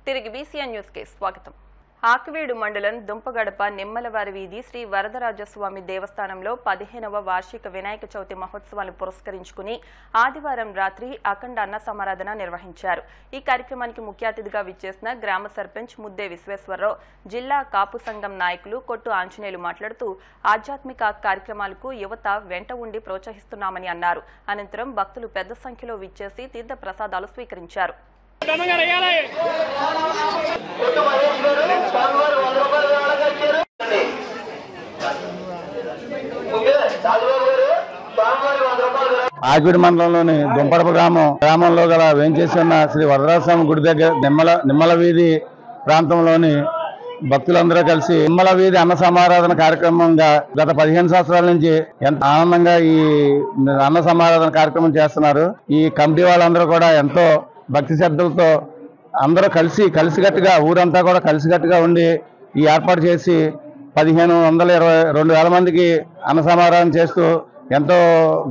తిరిగి BCN news కి స్వాగతం. ఆకివీడు మండలం దుంపగడప నిమ్మలవారి వీధి శ్రీ వరదరాజస్వామి దేవస్థానంలో 15వ వార్షిక వినాయక చవితి మహోత్సవాలను పురస్కరించుకుని ఆదివారం రాత్రి అఖండ అన్న సమారాధన నిర్వహించారు. ఈ కార్యక్రమానికి ముఖ్య అతిథిగా విచ్చేసిన గ్రామ సర్పంచ్ ముద్దే విశ్వేశ్వరరావు, జిల్లా కాపు సంఘం నాయకులు కొట్టు ఆంజనేయులు మాట్లాడుతూ ఆధ్యాత్మిక కార్యక్రమాలకు యువత వెంట ఉండి ప్రోత్సహిస్తున్నామని అన్నారు. అనంతరం భక్తులు పెద్ద సంఖ్యలో విచ్చేసి తీర్థ ప్రసాదాలు స్వీకరించారు. ఆకివీడు మండలంలోని దుంపడప గ్రామంలో గల వేంచేసి ఉన్న శ్రీ వరదరాజస్వామి గుడి దగ్గర నిమ్మల వీధి ప్రాంతంలోని భక్తులందరూ కలిసి నిమ్మల వీధి అన్న సమారాధన కార్యక్రమంగా గత 15 సంవత్సరాల నుంచి ఎంత ఆనందంగా ఈ అన్న సమారాధన కార్యక్రమం చేస్తున్నారు. ఈ కమిటీ వాళ్ళందరూ కూడా ఎంతో భక్తి శ్రద్ధలతో అందరూ కలిసికట్టుగా ఊరంతా కూడా కలిసికట్టుగా ఉండి ఈ ఏర్పాటు చేసి 1522 మందికి అన్న సమారాధన చేస్తూ ఎంతో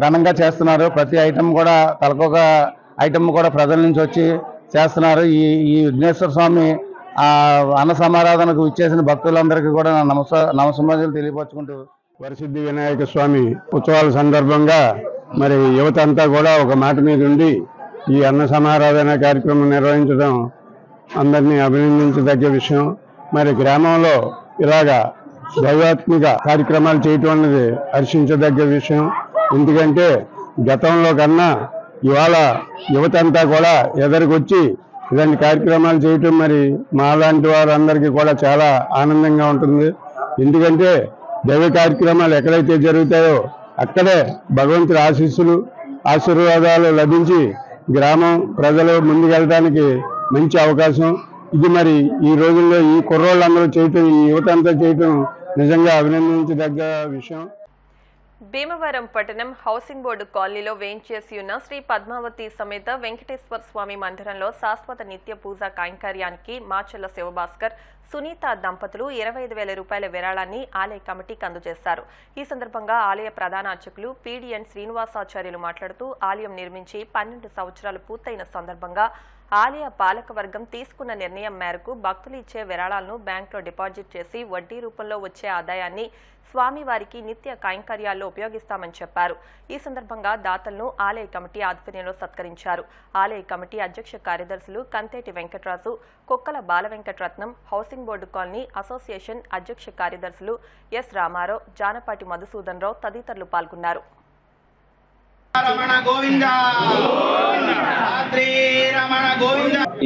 ఘనంగా చేస్తున్నారు. ప్రతి ఐటమ్ కూడా తలకొక ఐటమ్ కూడా ప్రజల నుంచి వచ్చి చేస్తున్నారు. ఈ విఘ్నేశ్వర స్వామి అన్న సమారాధనకు ఇచ్చేసిన భక్తులందరికీ కూడా నా నమస్కారాలు తెలియపరుచుకుంటూ, వరసిద్ధి వినాయక స్వామి ఉత్సవాల సందర్భంగా మరి యువత అంతా కూడా ఒక మాట మీద ఉండి ఈ అన్న సమారాధన కార్యక్రమం నిర్వహించడం అందరినీ అభినందించదగ్గ విషయం. మరి గ్రామంలో ఇలాగా దైవాత్మిక కార్యక్రమాలు చేయటం అనేది హర్షించదగ్గ విషయం. ఎందుకంటే గతంలో కన్నా ఇవాళ యువత అంతా కూడా ఎదరికొచ్చి ఇలాంటి కార్యక్రమాలు చేయటం మరి మాలాంటి వారందరికీ కూడా చాలా ఆనందంగా ఉంటుంది. ఎందుకంటే దైవ కార్యక్రమాలు ఎక్కడైతే జరుగుతాయో అక్కడే భగవంతుడి ఆశీర్వాదాలు లభించి గ్రామం ప్రజలు ముందుకెళ్ళడానికి మంచి అవకాశం ఇది. మరి ఈ రోజుల్లో ఈ కుర్రోళ్ళందరూ చేయటం, ఈ యువత అంతా చేయటం నిజంగా అభినందించదగ్గ విషయం. భీమవరం పట్టణం హౌసింగ్ బోర్డు కాలనీలో వేంచేసి ఉన్న శ్రీ పద్మావతి సమేత వెంకటేశ్వర స్వామి మందిరంలో శాశ్వత నిత్య పూజా కైంకర్యానికి మాచెల్ల శివభాస్కర్, సునీత దంపతులు 25,000 రూపాయల విరాళాన్ని ఆలయ కమిటీకి అందజేశారు. ఈ సందర్భంగా ఆలయ ప్రధాన అర్చకులు పీడిఎన్ శ్రీనివాసాచార్యులు మాట్లాడుతూ ఆలయం నిర్మించి 12 సంవత్సరాలు పూర్తయిన సందర్భంగా ఆలయ పాలకవర్గం తీసుకున్న నిర్ణయం మేరకు భక్తులు ఇచ్చే విరాళాలను బ్యాంకులో డిపాజిట్ చేసి వడ్డీ రూపంలో వచ్చే ఆదాయాన్ని స్వామివారికి నిత్య కైంకర్యాల్లో ఉపయోగిస్తామని చెప్పారు. ఈ సందర్భంగా దాతలను ఆలయ కమిటీ ఆధ్వర్యంలో సత్కరించారు. ఆలయ కమిటీ అధ్యక్ష కార్యదర్శులు Kanteti Venkataraju, Kokkala Balavenkataratnam, housing board colony association అధ్యక్ష కార్యదర్శులు ఎస్ రామారావు, జానపాటి మధుసూదన్ రావు తదితరులు పాల్గొన్నారు.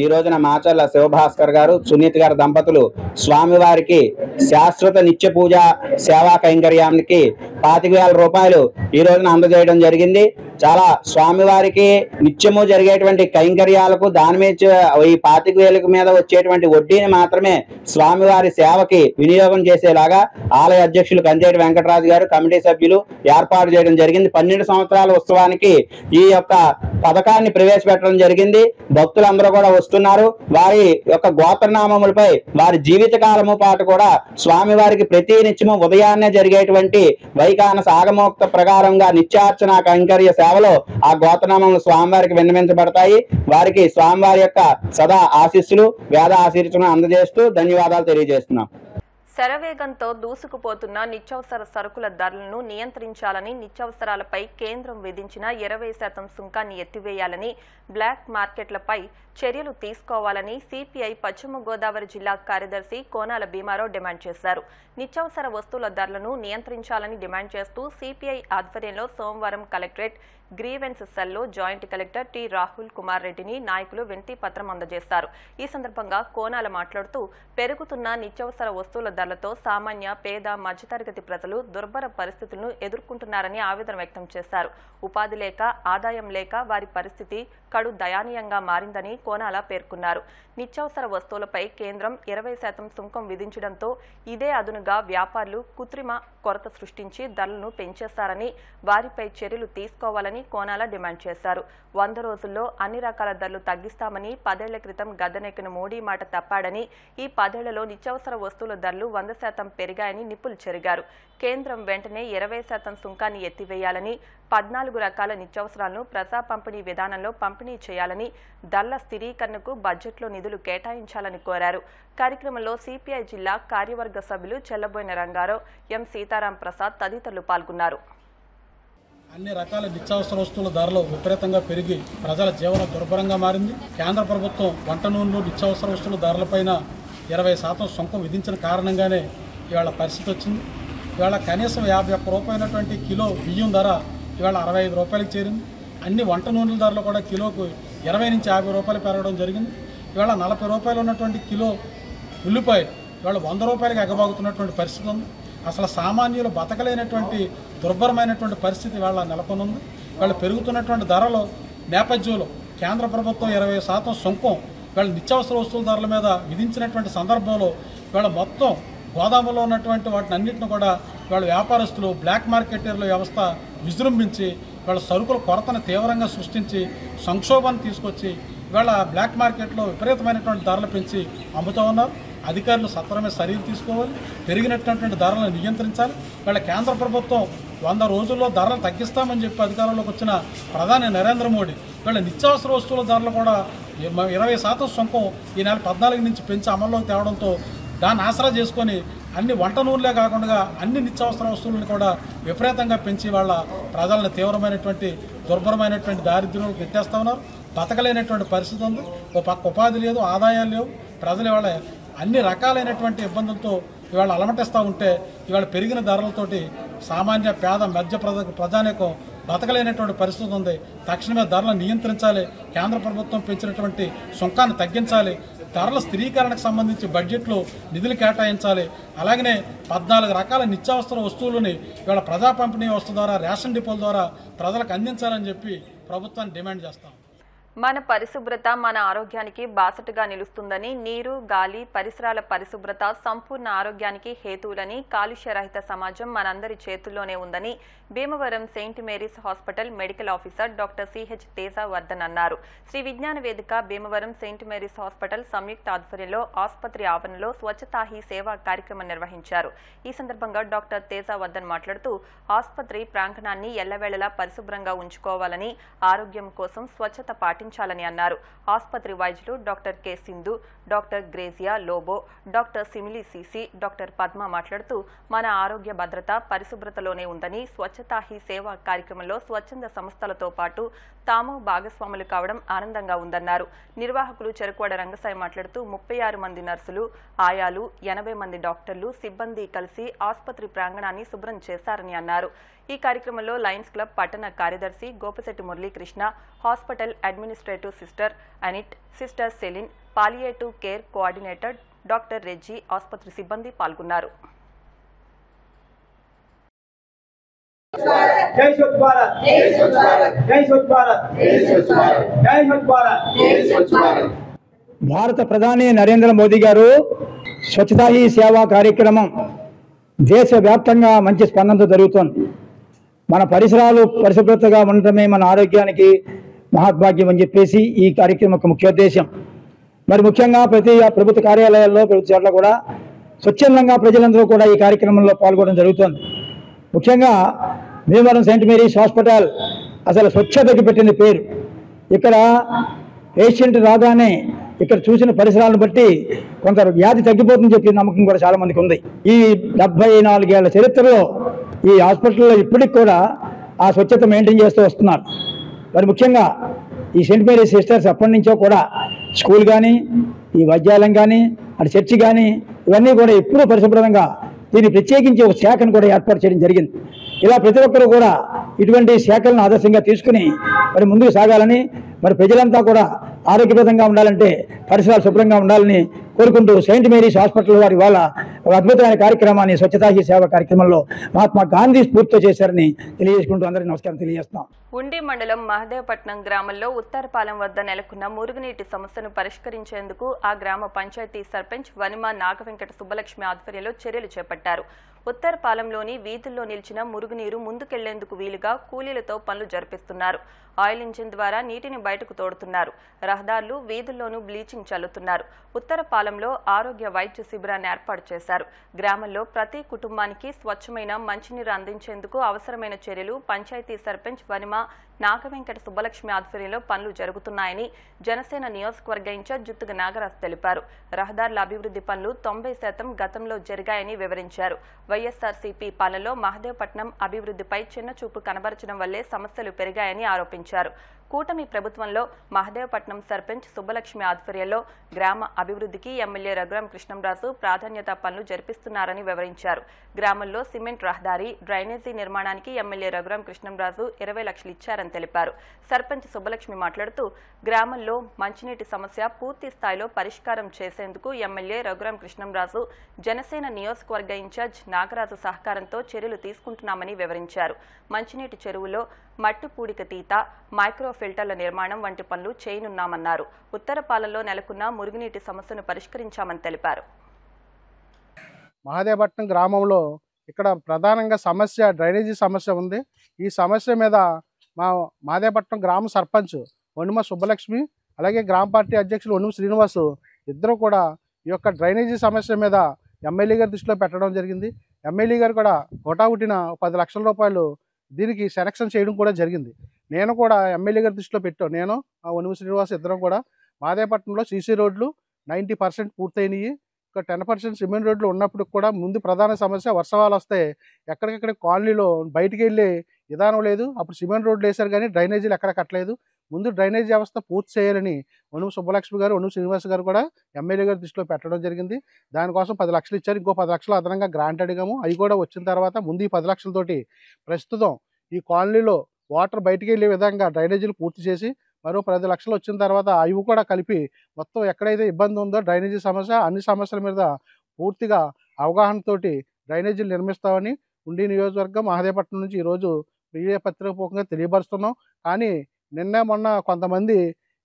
ఈ రోజున మాచర్ల శివభాస్కర్ గారు, సునీత్ గారు దంపతులు స్వామివారికి శాశ్వత నిత్య పూజ సేవా కైంకర్యానికి 25,000 రూపాయలు ఈ రోజున అందజేయడం జరిగింది. చాలా స్వామివారికి నిత్యము జరిగేటువంటి కైంకర్యాలకు దాని మీద ఈ 25,000 మీద వచ్చేటువంటి వడ్డీని మాత్రమే స్వామివారి సేవకి వినియోగం చేసేలాగా ఆలయ అధ్యక్షులు కంతేటి వెంకటరాజు గారు, కమిటీ సభ్యులు ఏర్పాటు చేయడం జరిగింది. 12 సంవత్సరాల ఉత్సవానికి ఈ యొక్క పథకాన్ని ప్రవేశపెట్టడం జరిగింది. భక్తులందరూ కూడా వస్తున్నారు. వారి యొక్క గోత్రనామములపై వారి జీవితకాలము పాటు కూడా స్వామివారికి ప్రతి నిత్యము ఉదయాన్నే జరిగేటువంటి వైకానస ఆగమోక్త ప్రకారంగా నిత్యార్చన కైంకర్య సేవలో ఆ గోత్రనామములు స్వామివారికి విన్నవించబడతాయి. వారికి స్వామివారి యొక్క సదా ఆశీస్సులు, వేద ఆశీర్వచనం అందజేస్తూ ధన్యవాదాలు తెలియజేస్తున్నాం. శరవేగంతో దూసుకుపోతున్న నిత్యావసర సరుకుల ధరలను నియంత్రించాలని, నిత్యావసరాలపై కేంద్రం విధించిన 20% సుంకాన్ని ఎత్తివేయాలని, బ్లాక్ మార్కెట్లపై చర్యలు తీసుకోవాలని సిపిఐ పశ్చిమ గోదావరి జిల్లా కార్యదర్శి కోనాల భీమారావు డిమాండ్ చేశారు. నిత్యావసర వస్తువుల ధరలను నియంత్రించాలని డిమాండ్ చేస్తూ సిపిఐ ఆధ్వర్యంలో సోమవారం కలెక్టరేట్ గ్రీవెన్స్ సెల్లో joint collector T Rahul Kumar రెడ్డిని నాయకులు వినతి పత్రం అందజేశారు. ఈ సందర్భంగా కోనాల మాట్లాడుతూ పెరుగుతున్న నిత్యావసర వస్తువుల ధరలతో సామాన్య, పేద, మధ్యతరగతి ప్రజలు దుర్భర పరిస్థితులను ఎదుర్కొంటున్నారని ఆవేదన వ్యక్తం చేశారు. ఉపాధి లేక, ఆదాయం లేక వారి పరిస్థితి కడు దయానీయంగా మారిందని కోనాల పేర్కొన్నారు. నిత్యావసర వస్తువులపై కేంద్రం 20% సుంకం విధించడంతో ఇదే అదునుగా వ్యాపారులు కృత్రిమ కొరత సృష్టించి ధరలను పెంచేస్తారని, వారిపై చర్యలు తీసుకోవాలని కోనాల డిమాండ్ చేశారు. 100 రోజుల్లో అన్ని రకాల ధరలు తగ్గిస్తామని 10 ఏళ్ల క్రితం గద్దెనెక్కిన మోడీ మాట తప్పాడని, ఈ 10 ఏళ్లలో నిత్యావసర వస్తువుల ధరలు 100% పెరిగాయని నిప్పులు చెరిగారు. కేంద్రం వెంటనే 20% సుంకాన్ని ఎత్తివేయాలని, 14 రకాల నిత్యావసరాలను ప్రజా పంపిణీ విధానంలో పంపిణీ చేయాలని, ధరల స్థిరీకరణకు బడ్జెట్లో నిధులు కేటాయించాలని కోరారు. కార్యక్రమంలో సిపిఐ జిల్లా కార్యవర్గ సభ్యులు చెల్లబోయిన రంగారావు, ఎం సీతారాం ప్రసాద్ తదితరులు పాల్గొన్నారు. అన్ని రకాల నిత్యావసర వస్తువుల ధరలు విపరీతంగా పెరిగి ప్రజల జీవనం దుర్భరంగా మారింది. కేంద్ర ప్రభుత్వం వంట నూనెలు, నిత్యావసర వస్తువుల ధరలపైన 20% సుంకం విధించిన కారణంగానే ఇవాళ పరిస్థితి వచ్చింది. ఇవాళ కనీసం 51 రూపాయలటువంటి కిలో బియ్యం ధర ఇవాళ 65 రూపాయలకి చేరింది. అన్ని వంట నూనెల ధరలు కూడా కిలోకు 20 నుంచి 50 రూపాయలు పెరగడం జరిగింది. ఇవాళ 40 రూపాయలు ఉన్నటువంటి కిలో ఉల్లిపాయలు ఇవాళ 100 రూపాయలకి ఎగబాగుతున్నటువంటి పరిస్థితి ఉంది. అసలు సామాన్యులు బతకలేనటువంటి దుర్భరమైనటువంటి పరిస్థితి ఇవాళ నెలకొనుంది. వాళ్ళు పెరుగుతున్నటువంటి ధరల నేపథ్యంలో కేంద్ర ప్రభుత్వం 20% సుంకం వీళ్ళ నిత్యావసర వస్తువుల ధరల మీద విధించినటువంటి సందర్భంలో వీళ్ళ మొత్తం గోదాములో ఉన్నటువంటి వాటిని అన్నింటిని కూడా వాళ్ళ వ్యాపారస్తులు బ్లాక్ మార్కెటర్ల వ్యవస్థ విజృంభించి వాళ్ళ సరుకుల కొరతను తీవ్రంగా సృష్టించి సంక్షోభాన్ని తీసుకొచ్చి ఇవాళ బ్లాక్ మార్కెట్లో విపరీతమైనటువంటి ధరలు పెంచి అమ్ముతూ ఉన్నారు. అధికారులు సత్వరమే చర్యలు తీసుకోవాలి, పెరిగినటువంటి ధరలను నియంత్రించాలి. వాళ్ళ కేంద్ర ప్రభుత్వం 100 రోజుల్లో ధరలు తగ్గిస్తామని చెప్పి అధికారంలోకి వచ్చిన ప్రధాని నరేంద్ర మోడీ వీళ్ళ నిత్యావసర వస్తువుల ధరలు కూడా 20% సుంకం ఈ నెల 14 నుంచి పెంచి అమల్లోకి తేవడంతో దాన్ని ఆసరా చేసుకొని అన్ని వంట నూనెలే కాకుండా అన్ని నిత్యావసర వస్తువులను కూడా విపరీతంగా పెంచి వాళ్ళ ప్రజలను తీవ్రమైనటువంటి దుర్భరమైనటువంటి దారిద్ర్యంలో పెట్టేస్తూ ఉన్నారు. బతకలేనటువంటి పరిస్థితి ఉంది. ఓ పక్క ఉపాధి లేదు, ఆదాయాలు లేవు. ప్రజలు ఇవాళ అన్ని రకాలైనటువంటి ఇబ్బందులతో ఇవాళ అలమటిస్తూ ఉంటే ఇవాళ పెరిగిన ధరలతోటి సామాన్య పేద మధ్య ప్రజానీకం బతకలేనటువంటి పరిస్థితి ఉంది. తక్షణమే ధరలను నియంత్రించాలి. కేంద్ర ప్రభుత్వం పెంచినటువంటి సుంకాన్ని తగ్గించాలి. ధరల స్థిరీకరణకు సంబంధించి బడ్జెట్లో నిధులు కేటాయించాలి. అలాగనే 14 రకాల నిత్యావసర వస్తువులని ఇవాళ ప్రజా పంపిణీ వ్యవస్థ ద్వారా, రేషన్ డిపోల ద్వారా ప్రజలకు అందించాలని చెప్పి ప్రభుత్వాన్ని డిమాండ్ చేస్తాం. మన పరిశుభ్రత మన ఆరోగ్యానికి బాసటగా నిలుస్తుందని, నీరు, గాలి, పరిసరాల పరిశుభ్రత సంపూర్ణ ఆరోగ్యానికి హేతువులని, కాలుష్యరహిత సమాజం మనందరి చేతుల్లోనే ఉందని Bhimavaram Saint Mary's hospital medical officer doctor CH Tejavardhan అన్నారు. Sri Vignana Vedika Bhimavaram Saint Mary's hospital సంయుక్త ఆధ్వర్యంలో ఆసుపత్రి ఆవరణలో స్వచ్ఛతా హీ సేవ కార్యక్రమం నిర్వహించారు. ఈ సందర్భంగా డాక్టర్ తేజవర్ధన్ మాట్లాడుతూ ఆసుపత్రి ప్రాంగణాన్ని ఎల్లవేళలా పరిశుభ్రంగా ఉంచుకోవాలని, ఆరోగ్యం కోసం స్వచ్ఛత పాటించాలని అన్నారు. ఆసుపత్రి వైద్యులు doctor K Sindhu, doctor Grazia Lobo, doctor సిమిలి సిసి, డాక్టర్ పద్మ మాట్లాడుతూ మన ఆరోగ్య భద్రత పరిశుభ్రతలోనే ఉందని, స్వచ్ఛతా హీ సేవ కార్యక్రమంలో స్వచ్ఛంద సంస్థలతో పాటు తాము భాగస్వాములు కావడం ఆనందంగా ఉందన్నారు. నిర్వాహకులు చెరుకువాడ రంగసాయి మాట్లాడుతూ 36 మంది నర్సులు, ఆయాలు, 80 మంది డాక్టర్లు, సిబ్బంది కలిసి ఆసుపత్రి ప్రాంగణాన్ని శుభ్రం చేశారని అన్నారు. ఈ కార్యక్రమంలో లయన్స్ క్లబ్ పట్టణ కార్యదర్శి Gopisetti Muralikrishna, hospital administrative sister Anit, sister Celine, palliative care coordinator doctor Reji, ఆసుపత్రి సిబ్బంది పాల్గొన్నారు. జై స్వచ్ఛ భారత్, జై స్వచ్ఛ భారత్, జై స్వచ్ఛ భారత్, జై స్వచ్ఛ భారత్, జై స్వచ్ఛ భారత్, జై స్వచ్ఛ భారత్. భారత ప్రధాని నరేంద్ర మోదీ గారు స్వచ్ఛతా హీ సేవా కార్యక్రమం దేశవ్యాప్తంగా మంచి స్పందనతో జరుగుతోంది. మన పరిసరాలు పరిశుభ్రతగా ఉండటమే మన ఆరోగ్యానికి మహాత్భాగ్యం అని చెప్పేసి ఈ కార్యక్రమం యొక్క ముఖ్యోద్దేశం. మరి ముఖ్యంగా ప్రతి ప్రభుత్వ కార్యాలయాల్లో, ప్రభుత్వ చోట్ల కూడా స్వచ్ఛందంగా ప్రజలందరూ కూడా ఈ కార్యక్రమంలో పాల్గొనడం జరుగుతోంది. ముఖ్యంగా భీమవరం సెయింట్ మేరీస్ హాస్పిటల్ అసలు స్వచ్ఛతకి పెట్టింది పేరు. ఇక్కడ పేషెంట్ రాగానే ఇక్కడ చూసిన పరిసరాలను బట్టి కొంత వ్యాధి తగ్గిపోతుందని చెప్పి నమ్మకం కూడా చాలా మందికి ఉంది. ఈ 74 ఏళ్ల చరిత్రలో ఈ హాస్పిటల్లో ఇప్పటికి కూడా ఆ స్వచ్ఛత మెయింటైన్ చేస్తూ వస్తున్నారు. మరి ముఖ్యంగా ఈ సెయింట్ మేరీస్ సిస్టర్స్ ఎప్పటి నుంచో కూడా స్కూల్ కానీ, ఈ వైద్యాలయం కానీ, అటు చర్చి కానీ ఇవన్నీ కూడా ఎప్పుడూ పరిశుభ్రంగా దీన్ని ప్రత్యేకించి ఒక శాఖను కూడా ఏర్పాటు చేయడం జరిగింది. ఇలా ప్రతి ఒక్కరు కూడా ఇటువంటి శాఖలను ఆదర్శంగా తీసుకుని మరి ముందుకు సాగాలని, మరి ప్రజలంతా కూడా ఆరోగ్యప్రదంగా ఉండాలంటే పరిసరాలు శుభ్రంగా ఉండాలని కోరుకుంటూ సెయింట్ మేరీస్ హాస్పిటల్ వారి వాళ్ళ ఒక అద్భుతమైన కార్యక్రమాన్ని స్వచ్ఛతా హీ సేవ కార్యక్రమంలో మహాత్మా గాంధీ స్ఫూర్తితో చేశారని తెలియజేసుకుంటూ అందరికీ నమస్కారం తెలియజేస్తున్నాం. ఉండి మండలం మహదేవపట్నం గ్రామంలో ఉత్తరపాలెం వద్ద నెలకొన్న మురుగునీటి సమస్యను పరిష్కరించేందుకు ఆ గ్రామ పంచాయతీ సర్పంచ్ వనిమ నాగవెంకట సుబ్బలక్ష్మి ఆధ్వర్యంలో చర్యలు చేపట్టారు. ఉత్తరపాలెంలోని వీధుల్లో నిలిచిన మురుగునీరు ముందుకెళ్లేందుకు వీలుగా కూలీలతో పనులు జరిపిస్తున్నారు. ఆయిల్ ఇంజిన్ ద్వారా నీటిని బయటకు తోడుతున్నారు. రహదారులు, వీధుల్లోనూ బ్లీచింగ్ చల్లుతున్నారు. ఉత్తరపాలెంలో ఆరోగ్య వైద్య శిబిరాన్ని ఏర్పాటు చేశారు. గ్రామంలో ప్రతి కుటుంబానికి స్వచ్ఛమైన మంచినీరు అందించేందుకు అవసరమైన చర్యలు పంచాయతీ సర్పంచ్ వనిమ నాగవెంకట సుబ్బలక్ష్మి ఆధ్వర్యంలో పనులు జరుగుతున్నాయని జనసేన నియోజకవర్గ ఇన్ఛార్జ్ జుత్తుగ నాగరాజు తెలిపారు. రహదారుల అభివృద్ధి పనులు 90% గతంలో జరిగాయని వివరించారు. వైఎస్ఆర్సీపీ పాలనలో మహదేవపట్నం అభివృద్ధిపై చిన్నచూపు కనబరచడం వల్లే సమస్యలు పెరిగాయని ఆరోపించారు. కూటమి ప్రభుత్వంలో మహదేవపట్నం సర్పంచ్ సుబ్బలక్ష్మి ఆధ్వర్యంలో గ్రామ అభివృద్ధికి ఎమ్మెల్యే రఘురాం కృష్ణంరాజు ప్రాధాన్యత పనులు జరిపిస్తున్నారని వివరించారు. గ్రామంలో సిమెంట్ రహదారి, డ్రైనేజీ నిర్మాణానికి ఎమ్మెల్యే రఘురాం కృష్ణంరాజు 20 లక్షలు ఇచ్చారని తెలిపారు. సర్పంచ్ సుబ్బలక్ష్మి మాట్లాడుతూ గ్రామంలో మంచినీటి సమస్య పూర్తి స్థాయిలో పరిష్కారం చేసేందుకు ఎమ్మెల్యే రఘురాం కృష్ణంరాజు, జనసేన నియోజకవర్గ ఇన్ఛార్జ్ నాగరాజు సహకారంతో చర్యలు తీసుకుంటున్నామని వివరించారు. మంచినీటి చెరువులో మట్టి పూడిక తీత, మైక్రో ఫిల్టర్ల నిర్మాణం వంటి పనులు చేయనున్నామన్నారు. ఉత్తరపాలెంలో నెలకొన్న మురుగునీటి సమస్యను పరిష్కరించామని తెలిపారు. మహదేవపట్నం గ్రామంలో ఇక్కడ ప్రధానంగా సమస్య డ్రైనేజీ సమస్య ఉంది. ఈ సమస్య మీద మా మహదేవపట్నం గ్రామ సర్పంచ్ వనిమ సుబ్బలక్ష్మి, అలాగే గ్రామ పార్టీ అధ్యక్షులు వనిమ శ్రీనివాసు ఇద్దరు కూడా ఈ యొక్క డ్రైనేజీ సమస్య మీద ఎమ్మెల్యే గారి దృష్టిలో పెట్టడం జరిగింది. ఎమ్మెల్యే గారు కూడా హుటాహుటిన 10 లక్షల రూపాయలు దీనికి సెలక్షన్ చేయడం కూడా జరిగింది. నేను కూడా ఎమ్మెల్యే గారి దృష్టిలో పెట్టాను. నేను వనిమ శ్రీనివాస్ ఇద్దరం కూడా మహదేవపట్నంలో సీసీ రోడ్లు 90% పూర్తయినాయి. ఇంకా 10% సిమెంట్ రోడ్లు ఉన్నప్పుడు కూడా ముందు ప్రధాన సమస్య వర్షాలు వస్తే ఎక్కడికెక్కడ కాలనీలో బయటికి వెళ్ళే విధానం లేదు. అప్పుడు సిమెంట్ రోడ్లు వేశారు కానీ డ్రైనేజీలు ఎక్కడ కట్టలేదు. ముందు డ్రైనేజ్ వ్యవస్థ పూర్తి చేయాలని వనుమ సుబ్బలక్ష్మి గారు, వనుమ శ్రీనివాస్ గారు కూడా ఎమ్మెల్యే గారి దృష్టిలో పెట్టడం జరిగింది. దానికోసం 10 లక్షలు ఇచ్చారు. ఇంకో 10 లక్షలు అదనంగా గ్రాంట్ అడిగాము. అవి కూడా వచ్చిన తర్వాత ముందు ఈ 10 లక్షలతోటి ప్రస్తుతం ఈ కాలనీలో వాటర్ బయటికి వెళ్ళే విధంగా డ్రైనేజీలు పూర్తి చేసి మరో 10 లక్షలు వచ్చిన తర్వాత అవి కూడా కలిపి మొత్తం ఎక్కడైతే ఇబ్బంది ఉందో డ్రైనేజీ సమస్య, అన్ని సమస్యల మీద పూర్తిగా అవగాహనతోటి డ్రైనేజీలు నిర్మిస్తామని ఉండి నియోజకవర్గం మహదేవపట్నం నుంచి ఈరోజు మీడియా పత్రికపూర్వకంగా తెలియపరుస్తున్నాం. కానీ నిన్న మొన్న కొంతమంది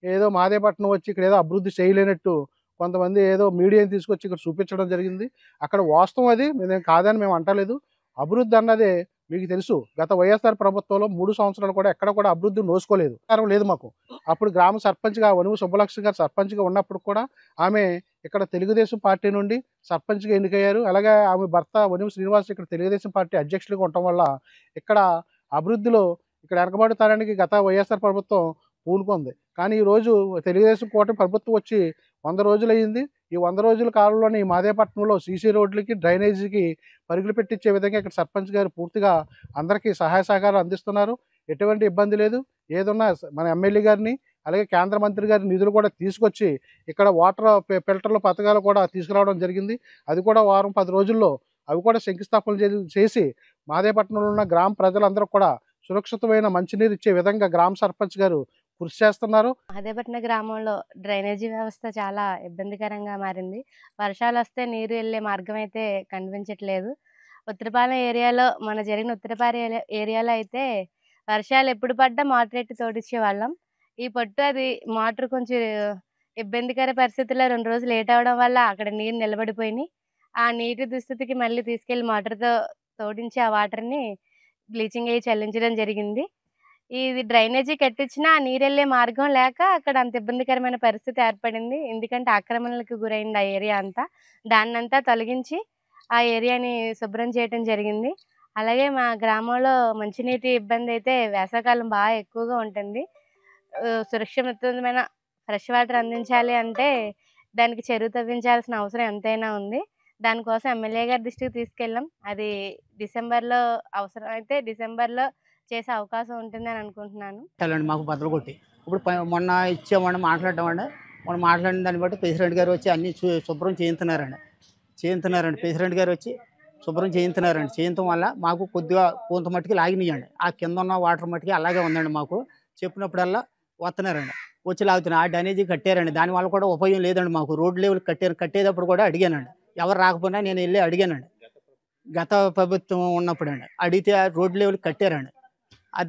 ఏదో మహదేవపట్నం వచ్చి ఇక్కడ ఏదో అభివృద్ధి చేయలేనట్టు కొంతమంది ఏదో మీడియాని తీసుకొచ్చి ఇక్కడ చూపించడం జరిగింది. అక్కడ వాస్తవం అది మేము కాదని మేము అంటలేదు. అభివృద్ధి అన్నదే మీకు తెలుసు, గత వైఎస్ఆర్ ప్రభుత్వంలో 3 సంవత్సరాలు కూడా ఎక్కడ కూడా అభివృద్ధి నోసుకోలేదు, లేదు మాకు. అప్పుడు గ్రామ సర్పంచ్గా వనుమ సుబ్బలక్ష్మి గారు సర్పంచ్గా ఉన్నప్పుడు కూడా ఆమె ఇక్కడ తెలుగుదేశం పార్టీ నుండి సర్పంచ్గా ఎన్నికయ్యారు. అలాగే ఆమె భర్త వనుమ శ్రీనివాస్ ఇక్కడ తెలుగుదేశం పార్టీ అధ్యక్షులుగా ఉండటం వల్ల ఇక్కడ అభివృద్ధిలో ఇక్కడ వెనకబడతానికి గత వైఎస్ఆర్ ప్రభుత్వం పూనుకుంది. కానీ ఈరోజు తెలుగుదేశం కూటమి ప్రభుత్వం వచ్చి 100 రోజులు అయ్యింది. ఈ 100 రోజుల కాలంలోనే ఈ మహదేవపట్నంలో సీసీ రోడ్లకి, డ్రైనేజీకి పరుగులు పెట్టించే విధంగా ఇక్కడ సర్పంచ్ గారు పూర్తిగా అందరికీ సహాయ సహకారాలు అందిస్తున్నారు. ఎటువంటి ఇబ్బంది లేదు. ఏదున్నా మన ఎమ్మెల్యే గారిని అలాగే కేంద్ర మంత్రి గారి నిధులు కూడా తీసుకొచ్చి ఇక్కడ వాటర్ ఫిల్టర్ల పథకాలు కూడా తీసుకురావడం జరిగింది. అది కూడా వారం 10 రోజుల్లో అవి కూడా శంకుస్థాపన చేసి మహదేవపట్నంలో ఉన్న గ్రామ ప్రజలందరూ కూడా సురక్షితమైన మంచినీరు ఇచ్చే విధంగా గ్రామ సర్పంచ్ గారు కృషి చేస్తున్నారు. మహదేవపట్నం గ్రామంలో డ్రైనేజీ వ్యవస్థ చాలా ఇబ్బందికరంగా మారింది. వర్షాలు వస్తే నీరు వెళ్ళే మార్గం అయితే కనిపించట్లేదు. ఉత్తరపాలెం ఏరియాలో జరిగిన ఉత్తరపాలెం ఏరియాలో అయితే వర్షాలు ఎప్పుడు పడ్డా మోటార్ ఎట్టి తోడిచ్చే వాళ్ళం. ఈ పొట్టు అది మోటార్ కొంచెం ఇబ్బందికర పరిస్థితుల్లో 2 రోజులు లేట్ అవడం వల్ల అక్కడ నీరు నిలబడిపోయినాయి. ఆ నీటి దుస్థితికి మళ్ళీ తీసుకెళ్లి మోటార్తో తోడించి ఆ వాటర్ని బ్లీచింగ్ అయ్యి చల్లించడం జరిగింది. ఇది డ్రైనేజీ కట్టించినా నీరు వెళ్ళే మార్గం లేక అక్కడ అంత ఇబ్బందికరమైన పరిస్థితి ఏర్పడింది. ఎందుకంటే ఆక్రమణలకు గురైంది ఆ ఏరియా అంతా. దాన్నంతా తొలగించి ఆ ఏరియాని శుభ్రం చేయడం జరిగింది. అలాగే మా గ్రామంలో మంచినీటి ఇబ్బంది అయితే వేసవికాలం బాగా ఎక్కువగా ఉంటుంది. సురక్షితమైన ఫ్రెష్ వాటర్ అందించాలి అంటే దానికి చెరువు తవ్వించాల్సిన అవసరం ఎంతైనా ఉంది. దానికోసం ఎమ్మెల్యే గారి దృష్టికి తీసుకెళ్ళాం. అది డిసెంబర్లో అవసరం అయితే డిసెంబర్లో చేసే అవకాశం ఉంటుందని అనుకుంటున్నాను. మాకు బదులు కొట్టి ఇప్పుడు మొన్న ఇచ్చామండి మాట్లాడటం మనం మాట్లాడిన దాన్ని బట్టి ప్రెసిడెంట్ గారు వచ్చి అన్ని శుభ్రం చేయించున్నారండి. ప్రెసిడెంట్ గారు వచ్చి శుభ్రం చేయించున్నారండి. చేయించడం వల్ల మాకు కొద్దిగా కొంత మట్టుకి లాగినాయండి. ఆ కింద ఉన్న వాటర్ మట్టుకి అలాగే ఉందండి. మాకు చెప్పినప్పుడల్లా వస్తున్నారండి, వచ్చి లాగుతున్నారు. ఆ డ్రైనేజీ కట్టారండి. దానివల్ల కూడా ఉపయోగం లేదండి. మాకు రోడ్ లెవెల్ కట్టేటప్పుడు కూడా అడిగానండి. ఎవరు రాకపోయినా నేను వెళ్ళి అడిగానండి. గత ప్రభుత్వం ఉన్నప్పుడు అండి అడిగితే రోడ్ లెవెల్ కట్టారండి.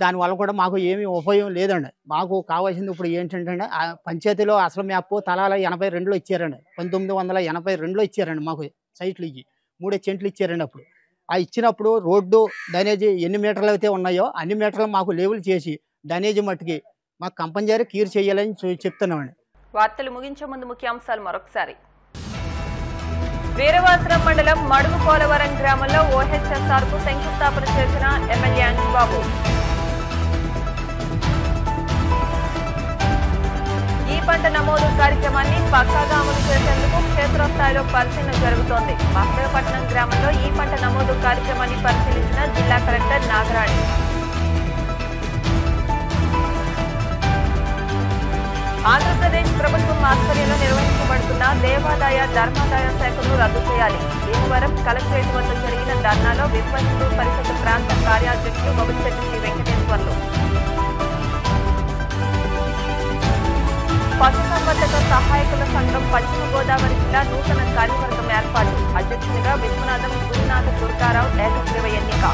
దానివల్ల కూడా మాకు ఏమీ ఉపయోగం లేదండి. మాకు కావాల్సింది ఇప్పుడు ఏంటంటే ఆ పంచాయతీలో అసలు మ్యాప్ తలాల 82లో ఇచ్చారండి. 1982లో ఇచ్చారండి. మాకు సైట్లు ఇవి 3 సెంట్లు ఇచ్చారండి. అప్పుడు ఆ ఇచ్చినప్పుడు రోడ్డు డ్రైనేజీ ఎన్ని మీటర్లు అయితే ఉన్నాయో అన్ని మీటర్లు మాకు లెవెల్ చేసి డ్రైనేజీ మట్టుకి మాకు కంపల్సరీ క్యూర్ చేయాలని చెప్తున్నామండి. వార్తలు ముగించే ముందు ముఖ్యాంశాలు మరొకసారి. వీరవాసరం మండలం మడుగు పోలవరం గ్రామంలో OHSR కు శంకుస్థాపన చేసిన ఎమ్మెల్యే అంజబాబు. ఈ పంట నమోదు కార్యక్రమాన్ని పక్కాగా అమలు చేసేందుకు క్షేత్రస్థాయిలో పరిశీలన జరుగుతోంది. మహదేవపట్నం గ్రామంలో ఈ పంట నమోదు కార్యక్రమాన్ని పరిశీలించిన జిల్లా కలెక్టర్ నాగరాణి. ఆంధ్రప్రదేశ్ ప్రభుత్వం ఆధ్వర్యంలో నిర్వహించబడుతున్న దేవాదాయ ధర్మాదాయ శాఖను రద్దు చేయాలి. భీమవరం కలెక్టరేట్ వద్ద జరిగిన ధర్నాలో విశ్వ హిందూ పరిషత్ ప్రాంత కార్యాధ్యక్షులు బొబ్బిశెట్టి శ్రీ వెంకటేశ్వర్లు. పశుసంవర్ధక సహాయకుల సంఘం పశ్చిమ గోదావరి జిల్లా నూతన కార్యవర్గం ఏర్పాటు. అధ్యక్షునిగా విశ్వనాథం గురునాథ దుర్గారావు ఏకగ్రీవ ఎన్నిక.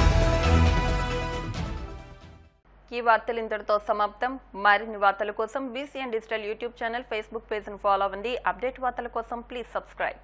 ఈ వార్తలు ఇంతటితో సమాప్తం. మరిన్ని వార్తల కోసం BCN digital YouTube channel, Facebook పేజ్ను ఫాలో అవ్వండి. అప్డేట్ వార్తల కోసం ప్లీజ్ సబ్స్క్రైబ్.